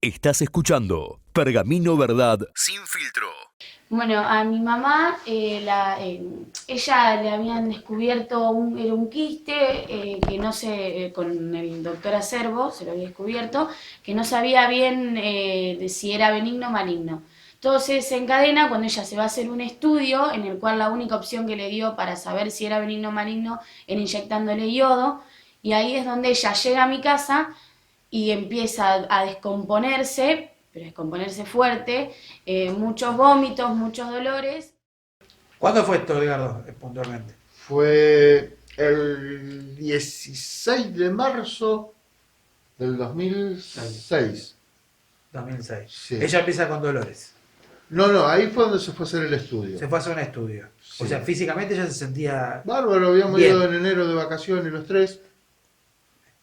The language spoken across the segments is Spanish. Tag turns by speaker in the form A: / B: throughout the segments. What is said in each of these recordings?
A: Estás escuchando Pergamino Verdad sin filtro.
B: Bueno, a mi mamá, ella le habían descubierto era un quiste que no sé, con el doctor Acerbo se lo había descubierto, que no sabía bien de si era benigno o maligno. Todo se desencadena cuando ella se va a hacer un estudio en el cual la única opción que le dio para saber si era benigno o maligno era inyectándole yodo, y ahí es donde ella llega a mi casa y empieza a descomponerse, pero descomponerse fuerte, muchos vómitos, muchos dolores.
C: ¿Cuándo fue esto, Edgardo, puntualmente?
D: Fue el 16 de marzo del 2006.
C: 2006.
D: Sí.
C: Ella empieza con dolores.
D: No, ahí fue donde se fue a hacer el estudio.
C: Se fue a hacer un estudio.
D: Sí.
C: O sea, físicamente ella se sentía...
D: Bárbaro, habíamos
C: bien.
D: ido en enero de vacaciones los tres.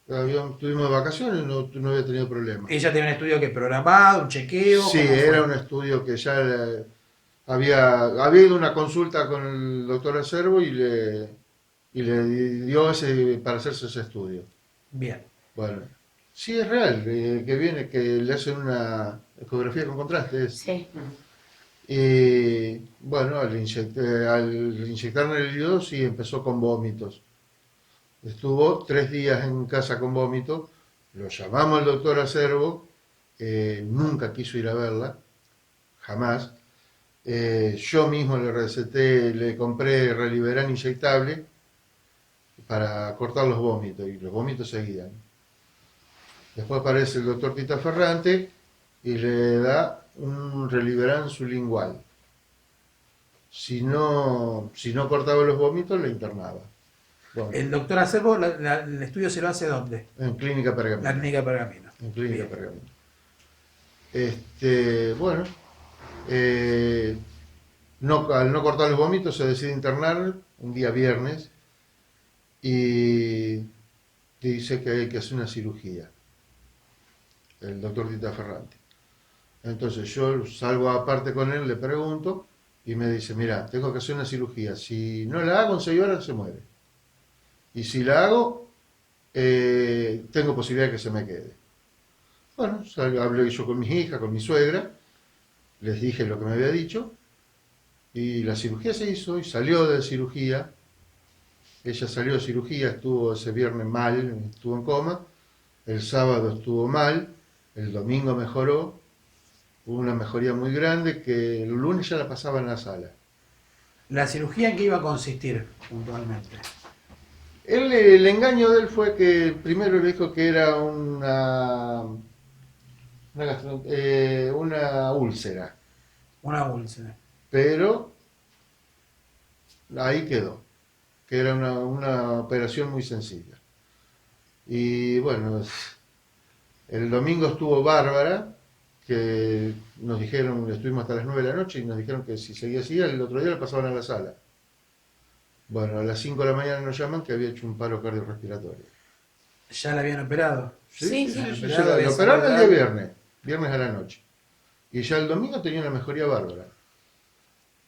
D: Tuvimos de vacaciones y no había tenido problemas.
C: Ella tenía un estudio que programado, un chequeo.
D: Sí,
C: ¿cómo fue?
D: era un estudio que ya había ido a una consulta con el doctor Acerbo y le dio para hacerse ese estudio.
C: Bien.
D: Bueno, sí es real, que viene, que le hacen una ecografía con contraste.
B: Sí.
D: Y bueno, al inyectarle el yodo sí empezó con vómitos. Estuvo 3 días en casa con vómitos. Lo llamamos al doctor Acerbo, nunca quiso ir a verla, jamás. Yo mismo le receté, le compré Reliberan inyectable para cortar los vómitos y los vómitos seguían. Después aparece el doctor Tita Ferrante y le da un Reliberan sublingual. Si no cortaba los vómitos, le internaba. Bueno,
C: El doctor Acerbo, el estudio se lo hace ¿dónde?
D: en Clínica Pergamino.
C: La clínica Pergamino.
D: En Clínica
C: Bien.
D: Pergamino. Bueno, al no cortar los vómitos se decide internar un día viernes y dice que hay que hacer una cirugía. El doctor Tita Ferrante. Entonces yo salgo aparte con él, le pregunto y me dice, mira, tengo que hacer una cirugía. Si no la hago en 6 horas se muere. Y si la hago, tengo posibilidad de que se me quede. Bueno, hablé yo con mis hijas, con mi suegra, les dije lo que me había dicho y la cirugía se hizo y salió de cirugía. Ella salió de cirugía, estuvo ese viernes mal, estuvo en coma, el sábado estuvo mal, el domingo mejoró, hubo una mejoría muy grande que el lunes ya la pasaba en la sala.
C: ¿La cirugía en qué iba a consistir puntualmente?
D: El engaño de él fue que primero le dijo que era una úlcera,
C: Una úlcera.
D: pero ahí quedó, que era una operación muy sencilla. Y bueno, el domingo estuvo Bárbara, que nos dijeron, estuvimos hasta las 9 de la noche y nos dijeron que si seguía así, el otro día la pasaban a la sala. Bueno, a las 5 de la mañana nos llaman que había hecho un paro cardiorrespiratorio.
C: ¿Ya la habían operado?
B: Sí.
D: Lo operaron el día viernes a la noche. Y ya el domingo tenía una mejoría bárbara.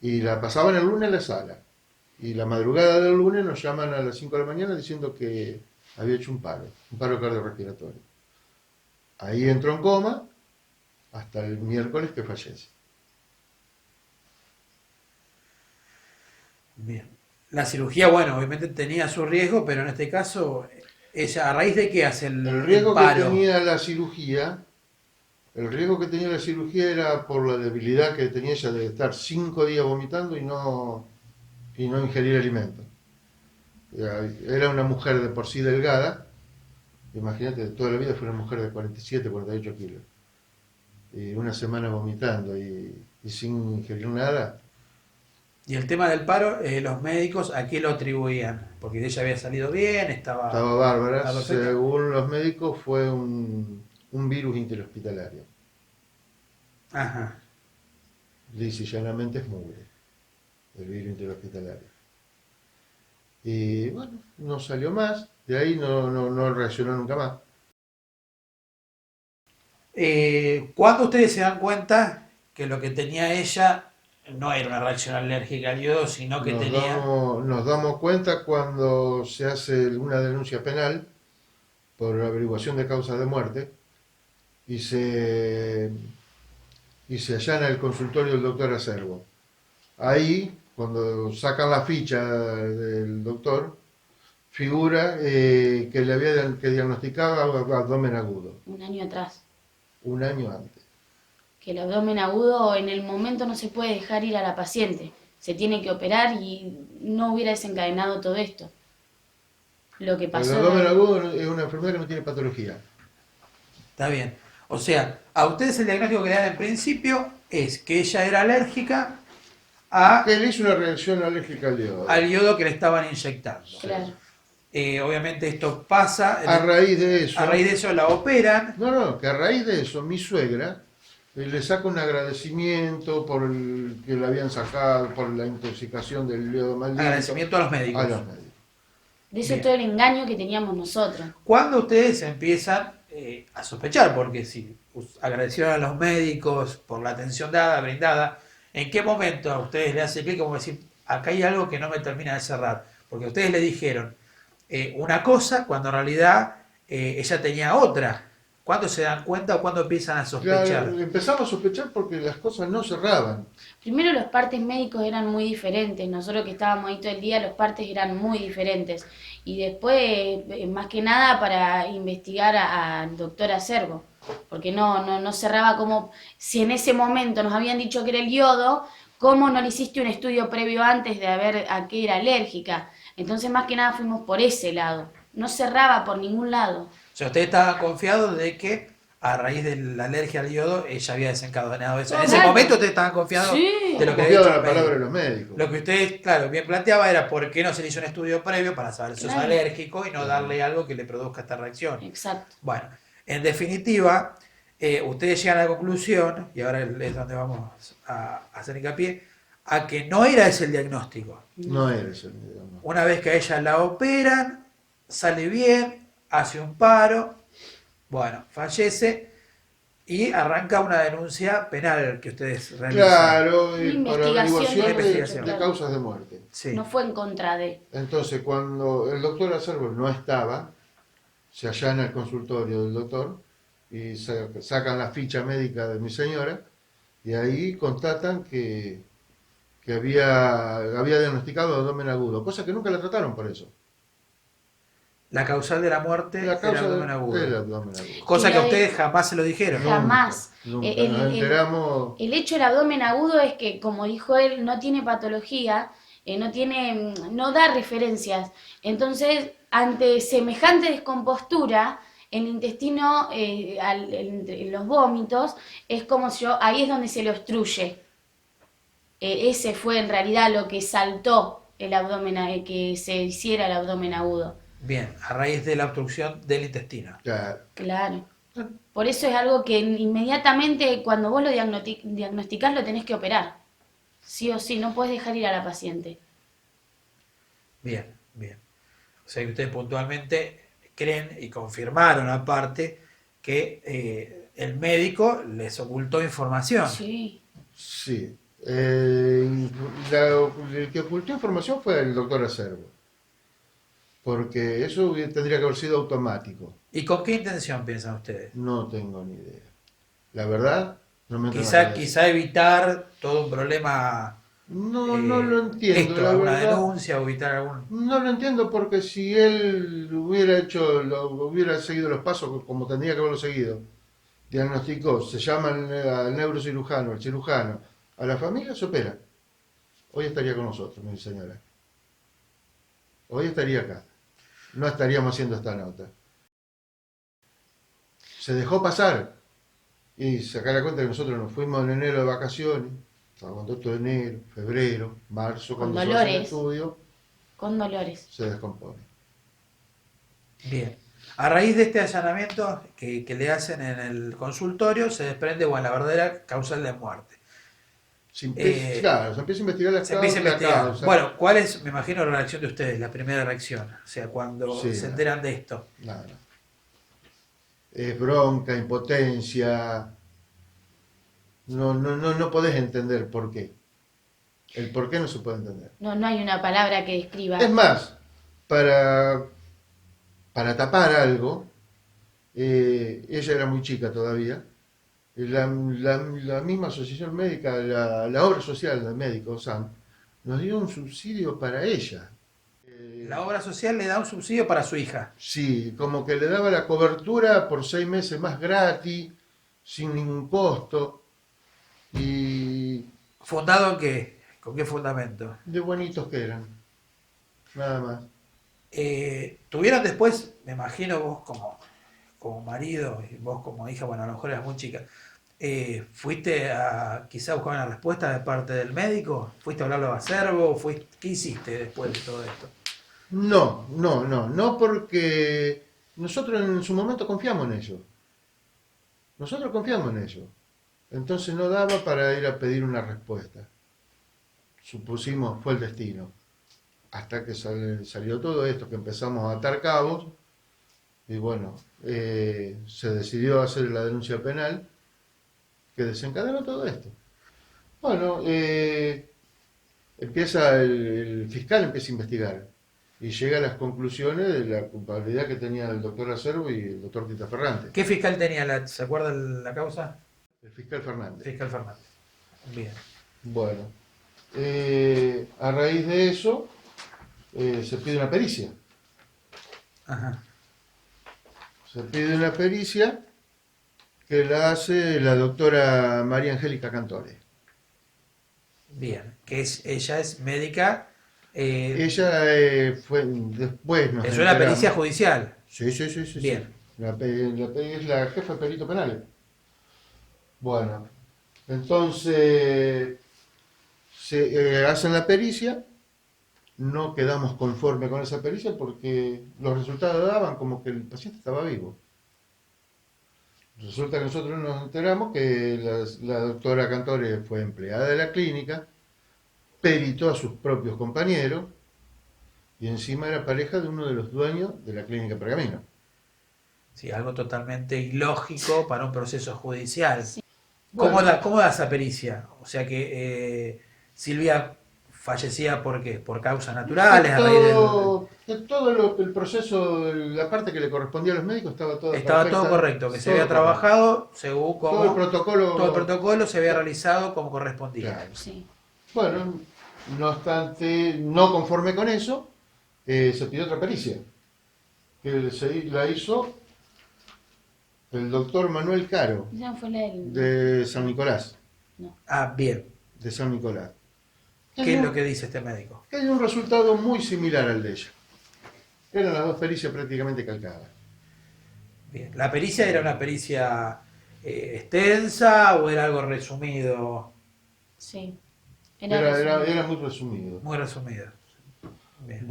D: Y la pasaban el lunes a la sala. Y la madrugada del lunes nos llaman a las 5 de la mañana diciendo que había hecho un paro cardiorrespiratorio. Ahí entró en coma hasta el miércoles que fallece.
C: Bien. La cirugía, bueno, obviamente tenía su riesgo, pero en este caso, ella, ¿a raíz de qué hace
D: El riesgo que
C: paro?
D: tenía la cirugía, era por la debilidad que tenía ella de estar 5 días vomitando y no ingerir alimentos. Era una mujer de por sí delgada, imagínate, toda la vida fue una mujer de 47, 48 kilos. Y una semana vomitando y sin ingerir nada.
C: Y el tema del paro, los médicos, ¿a qué lo atribuían? Porque ella había salido bien,
D: Estaba
C: estaba
D: bárbara.
C: perfecta.
D: Según los médicos fue un virus interhospitalario.
C: Ajá.
D: Lisa y llanamente es mugre, el virus interhospitalario. Y bueno, no salió más, de ahí no reaccionó nunca más.
C: ¿Cuándo ustedes se dan cuenta que lo que tenía ella no era una reacción alérgica al yodo, sino que tenía...
D: Nos damos cuenta cuando se hace una denuncia penal por averiguación de causa de muerte y se, y se allana el consultorio del doctor Acerbo. Ahí, cuando sacan la ficha del doctor, figura que le había que diagnosticaba abdomen agudo,
B: Un año atrás.
D: un año antes.
B: Que el abdomen agudo en el momento no se puede dejar ir a la paciente. Se tiene que operar y no hubiera desencadenado todo esto. Lo que
D: El
B: pasó.
D: abdomen agudo es una enfermedad que no tiene patología.
C: Está bien. O sea, a ustedes el diagnóstico que le dan en principio es que ella era alérgica
D: Que le hizo una reacción alérgica al yodo.
C: al yodo que le estaban inyectando.
B: Claro.
C: Obviamente esto pasa,
D: A raíz de eso,
C: la operan.
D: no, que a raíz de eso mi suegra le saca un agradecimiento por el que le habían sacado, por la intoxicación del yodo maldito.
C: Agradecimiento a los médicos.
D: A los médicos.
B: De eso
C: Bien.
B: es todo el engaño que teníamos nosotros.
C: Cuando ustedes empiezan a sospechar, porque si agradecieron a los médicos por la atención dada, brindada, ¿en qué momento a ustedes le hace clic como decir, acá hay algo que no me termina de cerrar? Porque ustedes le dijeron una cosa cuando en realidad ella tenía otra. ¿Cuándo se dan cuenta o cuándo empiezan a sospechar?
D: Claro, empezamos a sospechar porque las cosas no cerraban.
B: Primero los partes médicos eran muy diferentes. Nosotros que estábamos ahí todo el día, los partes eran muy diferentes. Y después, más que nada, para investigar al doctor Acerbo. Porque no cerraba como, si en ese momento nos habían dicho que era el yodo, ¿cómo no le hiciste un estudio previo antes de ver a qué era alérgica? Entonces, más que nada, fuimos por ese lado. No cerraba por ningún lado.
C: O sea, ustedes estaban confiados de que a raíz de la alergia al yodo ella había desencadenado eso. En ese
B: Claro.
C: momento ustedes estaban confiados
B: Sí.
C: de lo que había
D: Confiado
C: dicho
D: en la
C: el médico.
D: palabra de los médicos.
C: Lo que ustedes, claro, bien planteaba era por qué no se le hizo un estudio previo para saber si es
B: Claro.
C: alérgico y no darle algo que le produzca esta reacción.
B: Exacto.
C: Bueno, en definitiva, ustedes llegan a la conclusión, y ahora es donde vamos a hacer hincapié, a que no era ese el diagnóstico.
D: No eres el diagnóstico.
C: Una vez que a ella la operan, sale bien, hace un paro, bueno, fallece y arranca una denuncia penal que ustedes realizan.
D: Claro, y
B: Una
D: para
B: investigación
D: averiguación
C: de
D: de,
C: investigación.
D: de causas de muerte.
C: Sí.
B: No fue en contra de.
D: Entonces, cuando el doctor Acerbo no estaba, se allana el consultorio del doctor y sacan la ficha médica de mi señora y ahí constatan que había diagnosticado abdomen agudo, cosa que nunca la trataron por eso.
C: La causal de la muerte
D: La
C: era
D: causa
C: abdomen
D: del
C: agudo.
D: abdomen agudo.
C: Cosa
B: Y
C: que a
B: la de-
C: ustedes jamás se lo dijeron.
B: Nunca. Jamás.
D: Nunca.
B: El-
D: Nos
B: el-
D: enteramos.
B: El hecho del abdomen agudo es que, como dijo él, no tiene patología, no da referencias. Entonces, ante semejante descompostura, el intestino, en los vómitos, es como si ahí es donde se le obstruye. Ese fue en realidad lo que saltó el abdomen, que se hiciera el abdomen agudo.
C: Bien, a raíz de la obstrucción del intestino.
D: Claro.
B: Claro. Por eso es algo que inmediatamente cuando vos lo diagnosticás lo tenés que operar. Sí o sí, no puedes dejar ir a la paciente.
C: Bien, bien. O sea que ustedes puntualmente creen y confirmaron aparte que el médico les ocultó información.
B: Sí.
D: Sí. El que ocultó información fue el doctor Acerbo. Porque eso tendría que haber sido automático.
C: ¿Y con qué intención piensan ustedes?
D: No tengo ni idea. La verdad, no me entra en la cabeza.
C: Quizá evitar todo un problema,
D: No lo entiendo,
C: esto,
D: la
C: alguna
D: verdad.
C: denuncia o evitar algún...
D: No lo entiendo porque si él hubiera seguido los pasos como tendría que haberlo seguido, diagnosticó, se llama al neurocirujano, al cirujano, a la familia, se opera. Hoy estaría con nosotros, mi señora. Hoy estaría acá. No estaríamos haciendo esta nota. Se dejó pasar. Y sacar la cuenta que nosotros nos fuimos en enero de vacaciones. Estábamos todo enero, febrero, marzo,
B: Con
D: cuando se hace el
B: dolores.
D: estudio,
B: Con dolores.
D: se descompone.
C: Bien. A raíz de este allanamiento que le hacen en el consultorio, se desprende, bueno, la verdadera causal de muerte.
D: Claro, se empieza a investigar
C: Se empieza a
D: la
C: investigar.
D: causa.
C: Bueno, ¿cuál es, me imagino, la reacción de ustedes, la primera reacción? O sea, cuando
D: Sí,
C: se enteran de esto.
D: Nada. Es bronca, impotencia. No podés entender por qué. El por qué no se puede entender.
B: No hay una palabra que describa.
D: Es más, para tapar algo, ella era muy chica todavía. La misma asociación médica, la obra social del médico SAM, nos dio un subsidio para ella.
C: La obra social le da un subsidio para su hija.
D: Sí, como que le daba la cobertura por 6 meses más gratis, sin ningún costo. Y
C: ¿Fundado en qué? ¿Con qué fundamento?
D: de buenitos que eran, nada más.
C: Tuvieron después, me imagino vos como marido y vos como hija, bueno, a lo mejor eras muy chica, ¿fuiste a quizá buscar una respuesta de parte del médico? ¿Fuiste a hablarlo a Servo? ¿Qué hiciste después de todo esto?
D: No, porque nosotros en su momento confiamos en ellos. Nosotros confiamos en ellos. Entonces no daba para ir a pedir una respuesta. Supusimos, fue el destino. Hasta que salió todo esto, que empezamos a atar cabos, y bueno, se decidió hacer la denuncia penal que desencadenó todo esto. Bueno, el fiscal empieza a investigar y llega a las conclusiones de la culpabilidad que tenía el doctor Acerbo y el doctor Tita Ferrante.
C: ¿Qué fiscal tenía se acuerda la causa?
D: El fiscal Fernández.
C: Fiscal Fernández. Bien.
D: Bueno, a raíz de eso se pide una pericia.
C: Ajá.
D: Se pide una pericia que la hace la doctora María Angélica Cantore.
C: Bien. Ella es médica.
D: Ella fue después nos
C: Es una
D: enteramos.
C: pericia judicial.
D: Sí.
C: Bien.
D: Sí. Es la jefa de peritos penales. Bueno, entonces hacen la pericia, no quedamos conformes con esa pericia porque los resultados daban como que el paciente estaba vivo. Resulta que nosotros nos enteramos que la doctora Cantore fue empleada de la clínica, peritó a sus propios compañeros y encima era pareja de uno de los dueños de la clínica Pergamino.
C: Sí, algo totalmente ilógico para un proceso judicial.
B: Sí.
C: ¿Cómo da esa pericia? O sea que Silvia fallecía ¿por qué? ¿Por causas naturales? A raíz
D: Todo el proceso, la parte que le correspondía a los médicos estaba todo
C: Estaba todo
D: perfecta,
C: correcto, que se
D: todo
C: había
D: correcto.
C: trabajado según como
D: Todo el protocolo
C: se había realizado como correspondía.
D: Claro.
B: Sí.
D: Bueno, no obstante, no conforme con eso, se pidió otra pericia, que la hizo el doctor Manuel Caro,
B: Esa fue la del...
D: de San Nicolás,
C: Ah, bien.
D: de San Nicolás.
C: ¿Qué es lo que dice este médico?
D: Que hay un resultado muy similar al de ella. Eran las dos pericias prácticamente calcadas.
C: Bien. ¿La pericia era una pericia extensa o era algo resumido?
B: Sí.
D: Era muy resumido.
C: Muy resumido. Bien.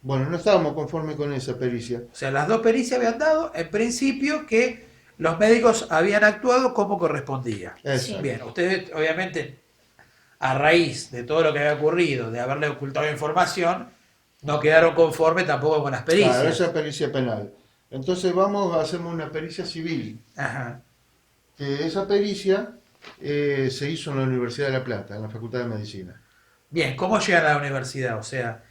D: Bueno, no estábamos conformes con esa pericia.
C: O sea, las dos pericias habían dado, en principio, que los médicos habían actuado como correspondía.
D: Eso.
C: Bien, ustedes, obviamente, a raíz de todo lo que había ocurrido, de haberle ocultado información, no quedaron conformes tampoco con las pericias.
D: Claro, esa pericia penal. Entonces hacemos una pericia civil.
C: Ajá.
D: Que esa pericia se hizo en la Universidad de La Plata, en la Facultad de Medicina.
C: Bien, ¿cómo llegan a la universidad? O sea,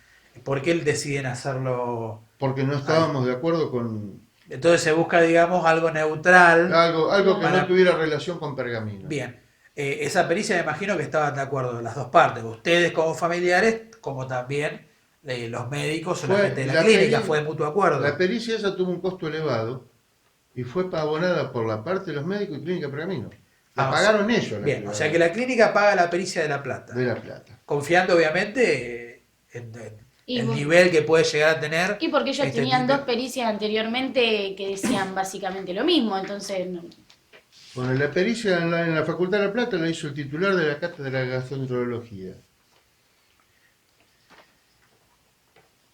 C: ¿por qué deciden hacerlo?
D: Porque no estábamos de acuerdo con
C: Entonces se busca, digamos, algo neutral.
D: algo que
C: Para-
D: no tuviera relación con Pergamino.
C: Bien, esa pericia me imagino que estaban de acuerdo las dos partes, ustedes como familiares, como también los médicos o la
D: Fue
C: gente de la
D: la
C: clínica,
D: peri-
C: fue de mutuo acuerdo.
D: La pericia esa tuvo un costo elevado y fue abonada por la parte de los médicos y Clínica Pergamino. La
C: Ah,
D: pagaron ellos.
C: Bien, o sea que la clínica paga la pericia de La Plata,
D: de La Plata.
C: confiando obviamente en
B: Y
C: el
B: vos-
C: nivel que puede llegar a tener.
B: Y porque ellos
C: este
B: tenían
C: tipo-
B: dos pericias anteriormente que decían básicamente lo mismo, entonces...
D: Bueno, la pericia en la Facultad de La Plata la hizo el titular de la cátedra de gastroenterología.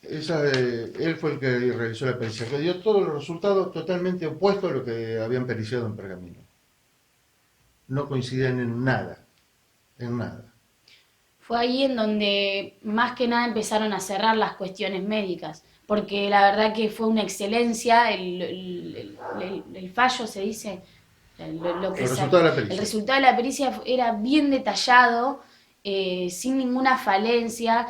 D: Él fue el que realizó la pericia, que dio todos los resultados totalmente opuestos a lo que habían periciado en Pergamino. No coincidían en nada, en nada.
B: Fue ahí en donde más que nada empezaron a cerrar las cuestiones médicas, porque la verdad que fue una excelencia el fallo, se dice, lo que
D: El
B: sa-
D: resultado de la pericia.
B: el resultado de la pericia era bien detallado sin ninguna falencia.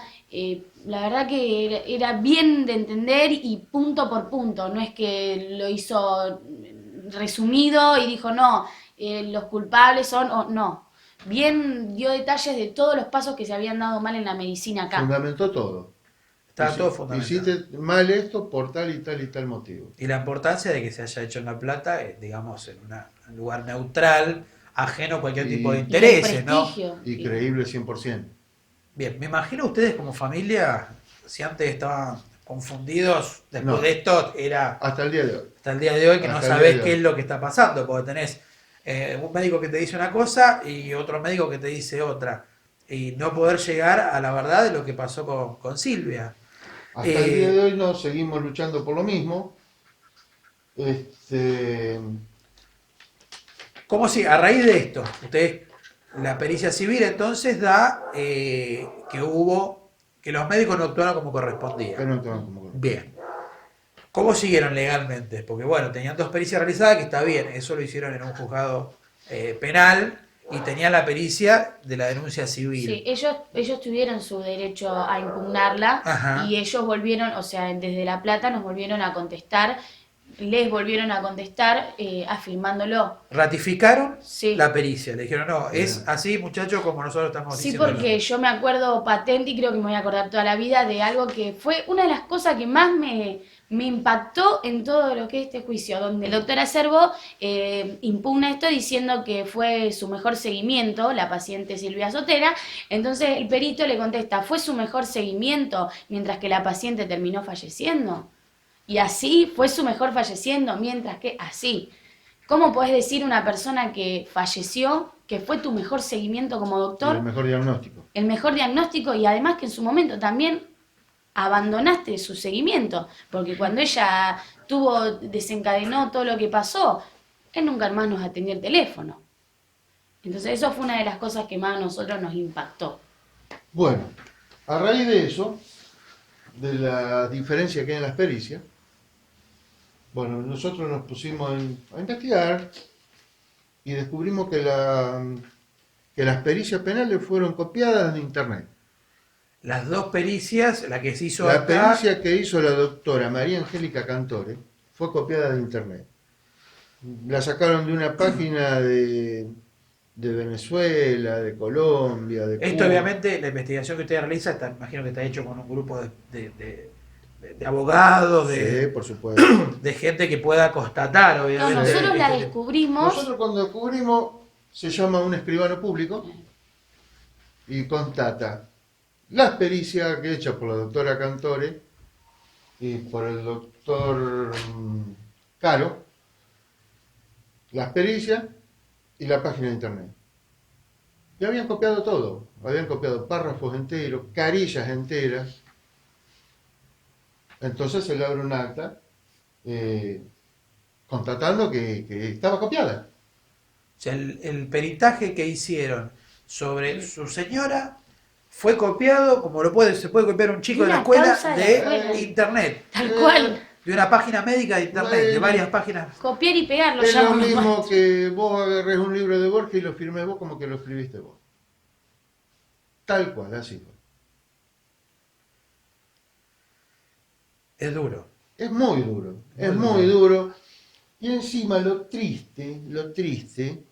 B: La verdad que era bien de entender y punto por punto, no es que lo hizo resumido y dijo no, los culpables son, o no. Bien dio detalles de todos los pasos que se habían dado mal en la medicina acá.
D: Fundamentó todo.
C: Estaba todo fundamentado.
D: Hiciste mal esto por tal y tal y tal motivo.
C: Y la importancia de que se haya hecho en La Plata, digamos, en un lugar neutral, ajeno a cualquier
D: Y-
C: tipo de
D: y
C: intereses, ¿no?
B: prestigio.
D: Y creíble 100%.
C: Bien, me imagino ustedes como familia, si antes estaban confundidos, después
D: No.
C: de esto era
D: Hasta el día de hoy.
C: hasta el día de hoy que no
D: Hasta el
C: sabés
D: día de
C: qué
D: hoy.
C: es lo que está pasando, porque tenés un médico que te dice una cosa y otro médico que te dice otra, y no poder llegar a la verdad de lo que pasó con Silvia.
D: Hasta el día de hoy no seguimos luchando por lo mismo.
C: ¿Cómo si a raíz de esto, ustedes, la pericia civil entonces da que los médicos no actuaron como correspondía?
D: Que no estaban como corresponde.
C: Bien. ¿Cómo siguieron legalmente? Porque bueno, tenían dos pericias realizadas, que está bien, eso lo hicieron en un juzgado penal, y tenían la pericia de la denuncia civil.
B: Sí, ellos tuvieron su derecho a impugnarla.
C: Ajá.
B: Y ellos volvieron, o sea, desde La Plata nos volvieron a contestar, les volvieron a contestar afirmándolo.
C: Ratificaron
B: Sí.
C: la pericia, le dijeron, no, es así, muchachos, como nosotros estamos
B: Sí,
C: diciendo.
B: porque yo me acuerdo patente y creo que me voy a acordar toda la vida de algo que fue una de las cosas que más me impactó en todo lo que es este juicio, donde el doctor Acerbo impugna esto diciendo que fue su mejor seguimiento, la paciente Silvia Sotera. Entonces el perito le contesta, fue su mejor seguimiento mientras que la paciente terminó falleciendo. Y así fue su mejor falleciendo, mientras que así. ¿Cómo podés decir una persona que falleció que fue tu mejor seguimiento como
D: Y
B: doctor?
D: el mejor diagnóstico.
B: El mejor diagnóstico, y además que en su momento también abandonaste su seguimiento, porque cuando ella desencadenó todo lo que pasó, él nunca más nos atendió el teléfono. Entonces eso fue una de las cosas que más a nosotros nos impactó.
D: Bueno, a raíz de eso, de la diferencia que hay en las pericias, bueno, nosotros nos pusimos a investigar y descubrimos que las pericias penales fueron copiadas de internet.
C: Las dos pericias, la que se hizo
D: La
C: acá,
D: pericia que hizo la doctora María Angélica Cantore fue copiada de internet. La sacaron de una página de Venezuela, de Colombia, de
C: esto
D: Cuba.
C: obviamente, la investigación que usted realiza, imagino que está hecho con un grupo de abogados,
D: Sí, por supuesto.
C: de gente que pueda constatar,
B: No,
C: obviamente.
B: nosotros la
C: este-
B: descubrimos.
D: Nosotros cuando descubrimos, se llama un escribano público y constata las pericias que hecha por la doctora Cantore y por el doctor Caro, las pericias y la página de internet. Y habían copiado todo, habían copiado párrafos enteros, carillas enteras. Entonces se le abre un acta constatando que estaba copiada.
C: O sea, el peritaje que hicieron sobre su señora fue copiado, como se puede copiar un chico de la
B: Una
C: escuela,
B: causa de la
C: de
B: escuela.
C: internet,
B: Tal cual.
C: de una página médica de internet, de
D: Bueno.
C: varias páginas.
B: Copiar y pegar lo
D: Es lo
B: llamamos.
D: mismo que vos agarres un libro de Borges y lo firmes vos como que lo escribiste vos. Tal cual, así fue.
C: Es duro.
D: Es muy duro, es
C: Muy
D: muy duro. Y encima lo triste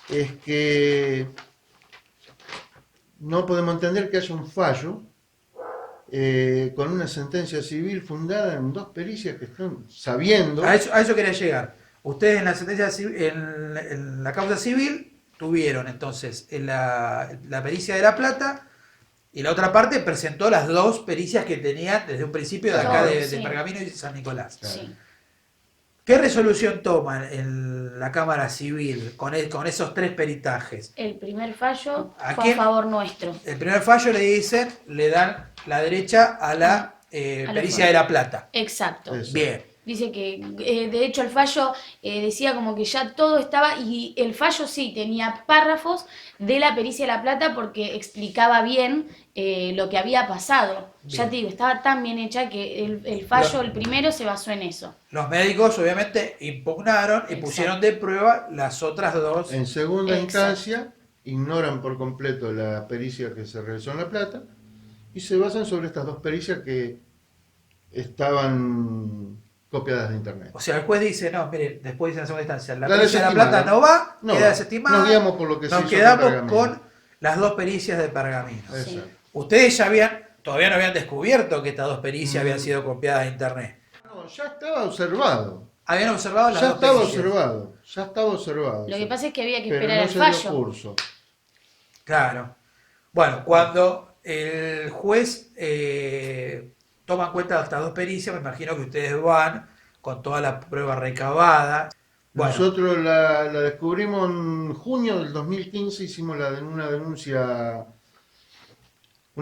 D: es que no podemos entender que haya un fallo con una sentencia civil fundada en dos pericias que están sabiendo.
C: A eso quería llegar. Ustedes en la sentencia en la causa civil tuvieron entonces la pericia de La Plata, y la otra parte presentó las dos pericias que tenían desde un principio de acá de
B: Sí.
C: Pergamino y San Nicolás.
B: Sí.
C: ¿Qué resolución toman en la Cámara Civil con esos tres peritajes?
B: El primer fallo
C: ¿A
B: fue
C: quién?
B: a favor nuestro.
C: El primer fallo le dan la derecha a la pericia de La Plata.
B: Exacto.
D: Eso.
C: Bien.
B: Dice que, de hecho, el fallo decía como que ya todo estaba, y el fallo sí tenía párrafos de la pericia de La Plata porque explicaba bien lo que había pasado. Ya
C: Bien.
B: te digo, estaba tan bien hecha que el fallo, el primero, se basó en eso.
C: Los médicos obviamente impugnaron y
B: Exacto.
C: pusieron de prueba las otras dos.
D: En segunda
B: Exacto.
D: instancia ignoran por completo la pericia que se realizó en La Plata y se basan sobre estas dos pericias que estaban copiadas de internet.
C: O sea, el juez dice, no, mire, después dice en segunda instancia, la
D: La
C: pericia de La
D: desestimada.
C: Plata no va,
D: No
C: queda
D: va.
C: desestimada.
D: Nos guiamos por lo que se
C: nos
D: hizo con
C: quedamos
D: Pergamino.
C: con las dos pericias de Pergamino.
B: Sí.
D: Exacto.
C: Ustedes todavía no habían descubierto que estas dos pericias habían sido copiadas de internet.
D: No, ya estaba observado.
C: Habían observado las
D: Ya
C: dos
D: estaba
C: pericias.
D: observado. Ya estaba observado.
B: Lo que pasa es que había que
D: Pero
B: esperar
D: no
B: el
D: se dio
B: fallo.
D: curso.
C: Claro. Bueno, cuando el juez toma en cuenta estas dos pericias, me imagino que ustedes van con toda la prueba recabada. Bueno,
D: Nosotros la descubrimos en junio del 2015, hicimos una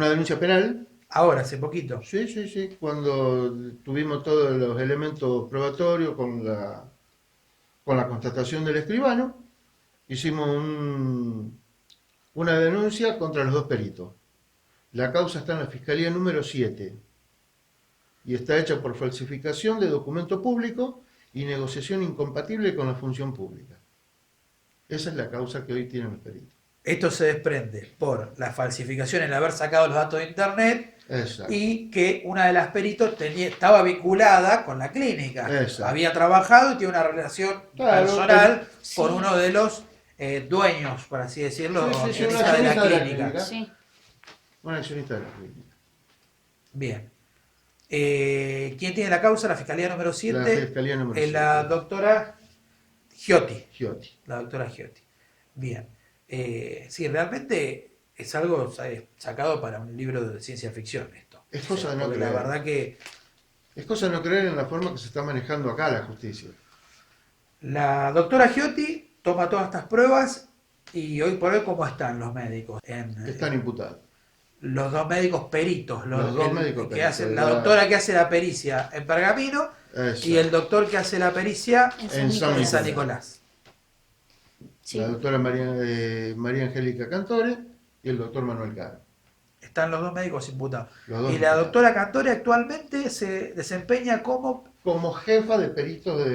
D: denuncia penal.
C: ahora, hace poquito.
D: Sí, cuando tuvimos todos los elementos probatorios con la constatación del escribano, hicimos una denuncia contra los dos peritos. La causa está en la Fiscalía número 7 y está hecha por falsificación de documento público y negociación incompatible con la función pública. Esa es la causa que hoy tienen los peritos.
C: Esto se desprende por la falsificación, el haber sacado los datos de internet
D: Exacto.
C: y que una de las peritos estaba vinculada con la clínica.
D: Exacto.
C: Había trabajado y tiene una relación
D: Claro,
C: personal
B: sí.
C: con uno de los dueños, por así decirlo,
D: Sí, sí,
C: accionistas
D: un
C: de la
D: accionista de la
C: clínica.
D: clínica.
B: Sí.
D: Un accionista de la clínica.
C: Bien. ¿Quién tiene la causa? La Fiscalía número 7.
D: La Fiscalía número 7.
C: La doctora Giotti.
D: Giotti.
C: La doctora Giotti. Bien. Sí, realmente es algo sacado para un libro de ciencia ficción esto.
D: Es cosa de no
C: Porque la
D: creer.
C: verdad que
D: Es cosa de no creer en la forma que se está manejando acá la justicia.
C: la doctora Giotti toma todas estas pruebas y hoy por hoy, ¿cómo están los médicos?
D: Están imputados.
C: Los dos médicos peritos.
D: Los dos médicos
C: que
D: peritos,
C: hacen, la
D: la-
C: doctora que hace la pericia en Pergamino
D: Exacto.
C: y el doctor que hace la pericia
D: En San
C: en San
D: Nicolás.
C: Nicolás.
B: Sí.
D: La doctora María Angélica Cantore y el doctor Manuel Caro.
C: Están los dos médicos imputados.
D: Los dos
C: Y la
D: imputados.
C: doctora Cantore actualmente se desempeña como...
D: Como jefa de peritos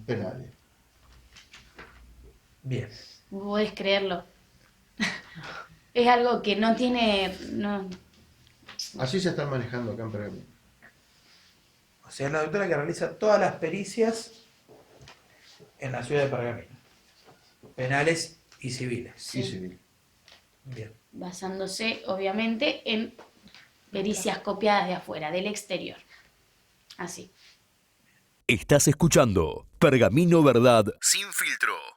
D: penales.
C: Bien.
B: Podés creerlo. Es algo que no tiene. No,
D: Así se están manejando acá en Pergamino.
C: O sea, es la doctora que realiza todas las pericias en la ciudad de Pergamino. Penales y civiles.
B: sí,
D: Y civil.
C: Bien.
B: basándose obviamente en pericias copiadas de afuera, del exterior. Así.
A: Estás escuchando Pergamino Verdad sin filtro.